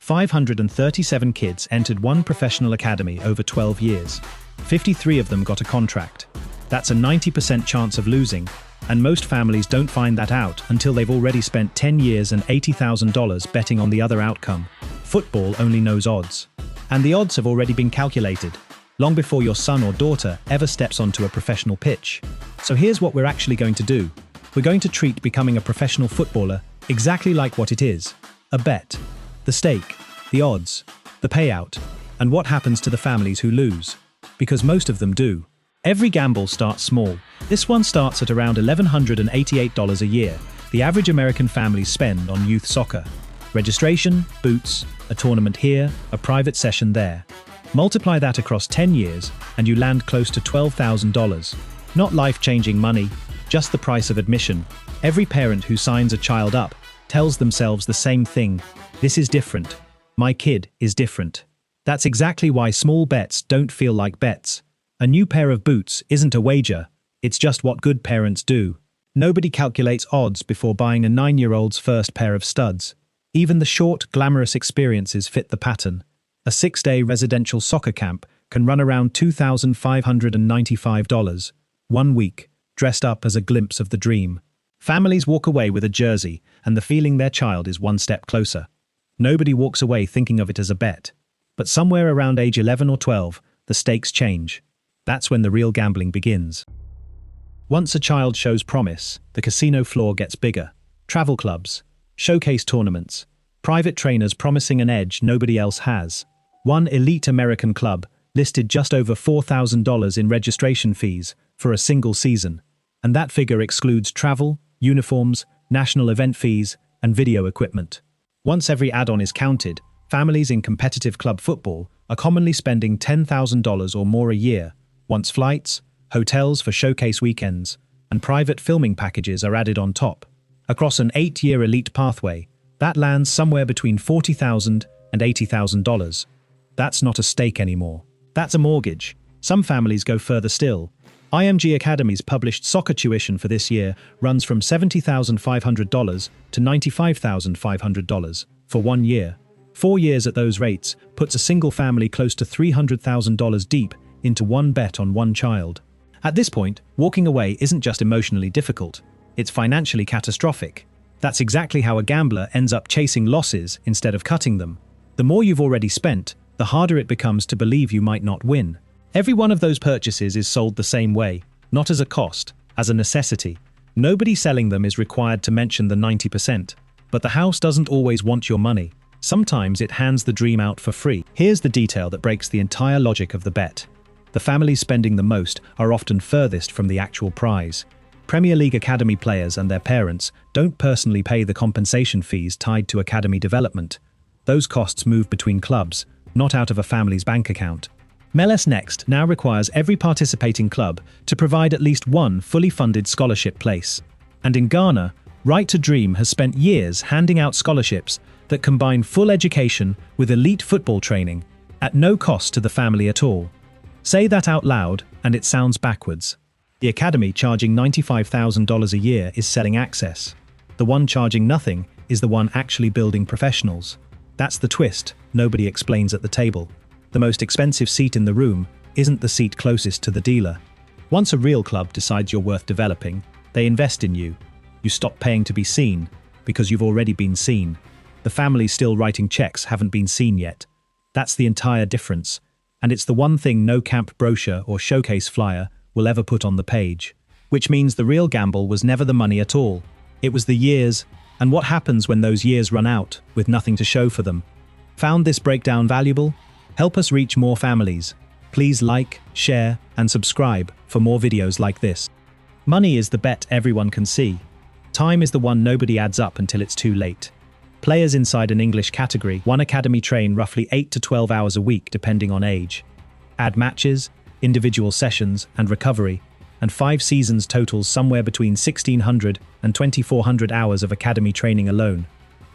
537 kids entered one professional academy over 12 years. 53 of them got a contract. That's a 90% chance of losing, and most families don't find that out until they've already spent 10 years and $80,000 betting on the other outcome. Football only knows odds. And the odds have already been calculated, long before your son or daughter ever steps onto a professional pitch. So here's what we're actually going to do. We're going to treat becoming a professional footballer exactly like what it is: a bet. The stake, the odds, the payout, and what happens to the families who lose. Because most of them do. Every gamble starts small. This one starts at around $1,188 a year, the average American families spend on youth soccer. Registration, boots, a tournament here, a private session there. Multiply that across 10 years, and you land close to $12,000. Not life-changing money, just the price of admission. Every parent who signs a child up tells themselves the same thing: this is different. My kid is different. That's exactly why small bets don't feel like bets. A new pair of boots isn't a wager, it's just what good parents do. Nobody calculates odds before buying a 9-year-old's first pair of studs. Even the short, glamorous experiences fit the pattern. A 6-day residential soccer camp can run around $2,595. 1 week, dressed up as a glimpse of the dream. Families walk away with a jersey and the feeling their child is one step closer. Nobody walks away thinking of it as a bet. But somewhere around age 11 or 12, the stakes change. That's when the real gambling begins. Once a child shows promise, the casino floor gets bigger. Travel clubs, showcase tournaments, private trainers promising an edge nobody else has. One elite American club listed just over $4,000 in registration fees for a single season. And that figure excludes travel, uniforms, national event fees, and video equipment. Once every add-on is counted, families in competitive club football are commonly spending $10,000 or more a year, once flights, hotels for showcase weekends, and private filming packages are added on top. Across an 8-year elite pathway, that lands somewhere between $40,000 and $80,000. That's not a stake anymore. That's a mortgage. Some families go further still. IMG Academies published soccer tuition for this year runs from $70,500 to $95,500 for 1 year. 4 years at those rates puts a single family close to $300,000 deep into one bet on one child. At this point, walking away isn't just emotionally difficult, it's financially catastrophic. That's exactly how a gambler ends up chasing losses instead of cutting them. The more you've already spent, the harder it becomes to believe you might not win. Every one of those purchases is sold the same way, not as a cost, as a necessity. Nobody selling them is required to mention the 90%. But the house doesn't always want your money. Sometimes it hands the dream out for free. Here's the detail that breaks the entire logic of the bet. The families spending the most are often furthest from the actual prize. Premier League academy players and their parents don't personally pay the compensation fees tied to academy development. Those costs move between clubs, not out of a family's bank account. MLS Next now requires every participating club to provide at least one fully funded scholarship place. And in Ghana, Right to Dream has spent years handing out scholarships that combine full education with elite football training at no cost to the family at all. Say that out loud and it sounds backwards. The academy charging $95,000 a year is selling access. The one charging nothing is the one actually building professionals. That's the twist nobody explains at the table. The most expensive seat in the room isn't the seat closest to the dealer. Once a real club decides you're worth developing, they invest in you. You stop paying to be seen because you've already been seen. The families still writing checks haven't been seen yet. That's the entire difference. And it's the one thing no camp brochure or showcase flyer will ever put on the page. Which means the real gamble was never the money at all. It was the years, and what happens when those years run out with nothing to show for them. Found this breakdown valuable? Help us reach more families. Please like, share, and subscribe for more videos like this. Money is the bet everyone can see. Time is the one nobody adds up until it's too late. Players inside an English category, one academy train roughly 8 to 12 hours a week depending on age. Add matches, individual sessions, and recovery, and 5 seasons totals somewhere between 1,600 and 2,400 hours of academy training alone,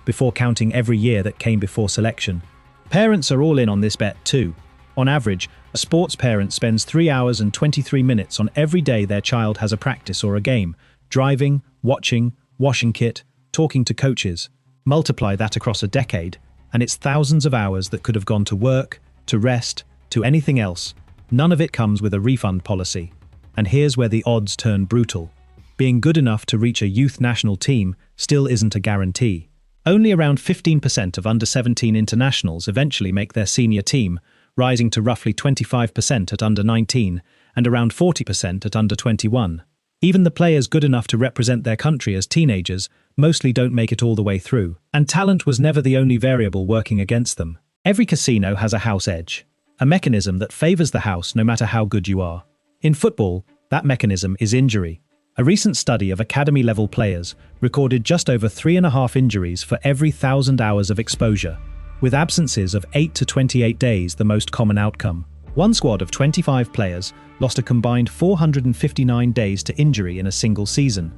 before counting every year that came before selection. Parents are all in on this bet too. On average, a sports parent spends 3 hours and 23 minutes on every day their child has a practice or a game, driving, watching, washing kit, talking to coaches. Multiply that across a decade, And it's thousands of hours that could have gone to work, to rest, to anything else. None of it comes with a refund policy. And here's where the odds turn brutal. Being good enough to reach a youth national team still isn't a guarantee. Only around 15% of under-17 internationals eventually make their senior team, rising to roughly 25% at under-19 and around 40% at under-21. Even the players good enough to represent their country as teenagers mostly don't make it all the way through. And talent was never the only variable working against them. Every casino has a house edge, a mechanism that favors the house no matter how good you are. In football, that mechanism is injury. A recent study of academy-level players recorded just over 3.5 injuries for every 1,000 hours of exposure, with absences of 8 to 28 days the most common outcome. One squad of 25 players lost a combined 459 days to injury in a single season.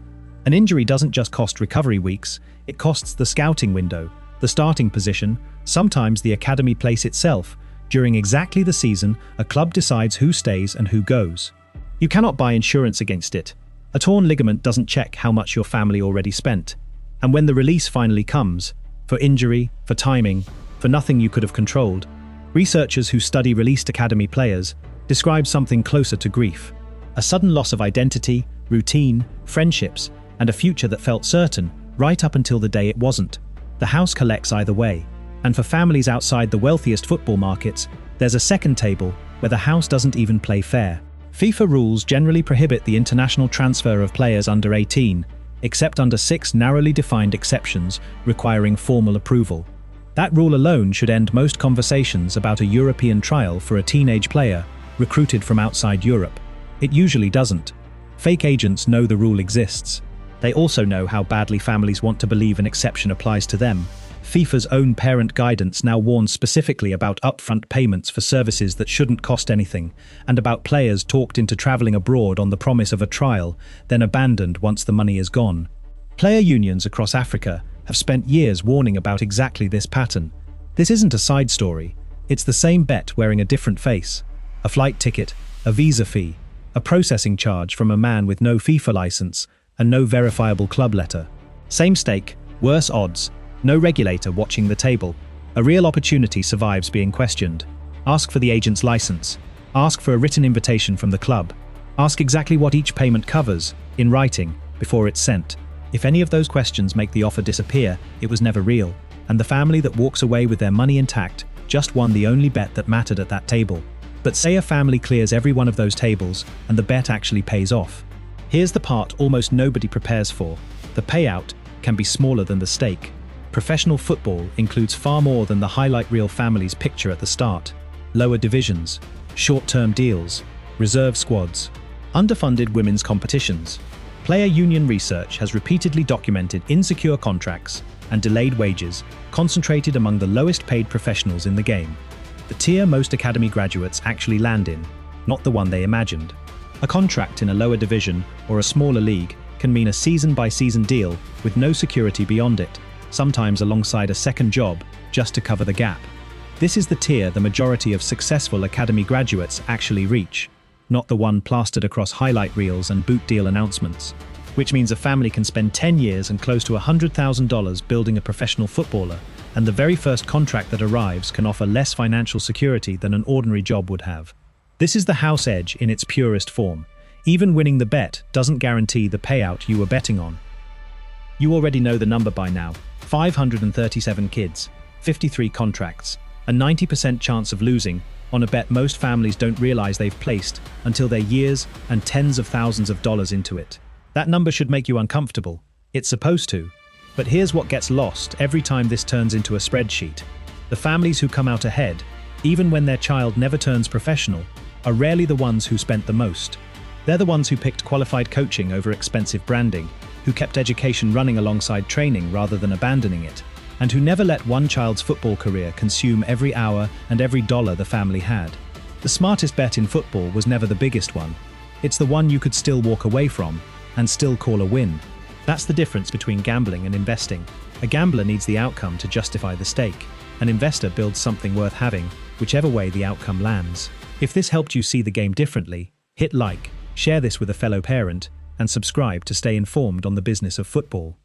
An injury doesn't just cost recovery weeks, it costs the scouting window, the starting position, sometimes the academy place itself. During exactly the season, a club decides who stays and who goes. You cannot buy insurance against it. A torn ligament doesn't check how much your family already spent. And when the release finally comes, for injury, for timing, for nothing you could have controlled, researchers who study released academy players describe something closer to grief. A sudden loss of identity, routine, friendships, and a future that felt certain right up until the day it wasn't. The house collects either way. And for families outside the wealthiest football markets, there's a second table where the house doesn't even play fair. FIFA rules generally prohibit the international transfer of players under 18, except under 6 narrowly defined exceptions requiring formal approval. That rule alone should end most conversations about a European trial for a teenage player recruited from outside Europe. It usually doesn't. Fake agents know the rule exists. They also know how badly families want to believe an exception applies to them. FIFA's own parent guidance now warns specifically about upfront payments for services that shouldn't cost anything, and about players talked into traveling abroad on the promise of a trial, then abandoned once the money is gone. Player unions across Africa have spent years warning about exactly this pattern. This isn't a side story. It's the same bet wearing a different face. A flight ticket, a visa fee, a processing charge from a man with no FIFA license and no verifiable club letter. Same stake, worse odds. No regulator watching the table. A real opportunity survives being questioned. Ask for the agent's license. Ask for a written invitation from the club. Ask exactly what each payment covers, in writing, before it's sent. If any of those questions make the offer disappear, it was never real, and the family that walks away with their money intact just won the only bet that mattered at that table. But say a family clears every one of those tables, and the bet actually pays off. Here's the part almost nobody prepares for. The payout can be smaller than the stake. Professional football includes far more than the highlight reel families picture at the start. Lower divisions, short-term deals, reserve squads, underfunded women's competitions. Player union research has repeatedly documented insecure contracts and delayed wages concentrated among the lowest-paid professionals in the game. The tier most academy graduates actually land in, not the one they imagined. A contract in a lower division or a smaller league can mean a season-by-season deal with no security beyond it, sometimes alongside a second job just to cover the gap. This is the tier the majority of successful academy graduates actually reach, not the one plastered across highlight reels and boot deal announcements, which means a family can spend 10 years and close to $100,000 building a professional footballer, and the very first contract that arrives can offer less financial security than an ordinary job would have. This is the house edge in its purest form. Even winning the bet doesn't guarantee the payout you were betting on. You already know the number by now. 537 kids, 53 contracts, a 90% chance of losing on a bet most families don't realize they've placed until they're years and tens of thousands of dollars into it. That number should make you uncomfortable. It's supposed to. But here's what gets lost every time this turns into a spreadsheet. The families who come out ahead, even when their child never turns professional, are rarely the ones who spent the most. They're the ones who picked qualified coaching over expensive branding, who kept education running alongside training rather than abandoning it, and who never let one child's football career consume every hour and every dollar the family had. The smartest bet in football was never the biggest one. It's the one you could still walk away from and still call a win. That's the difference between gambling and investing. A gambler needs the outcome to justify the stake. An investor builds something worth having, whichever way the outcome lands. If this helped you see the game differently, hit like, share this with a fellow parent, and subscribe to stay informed on the business of football.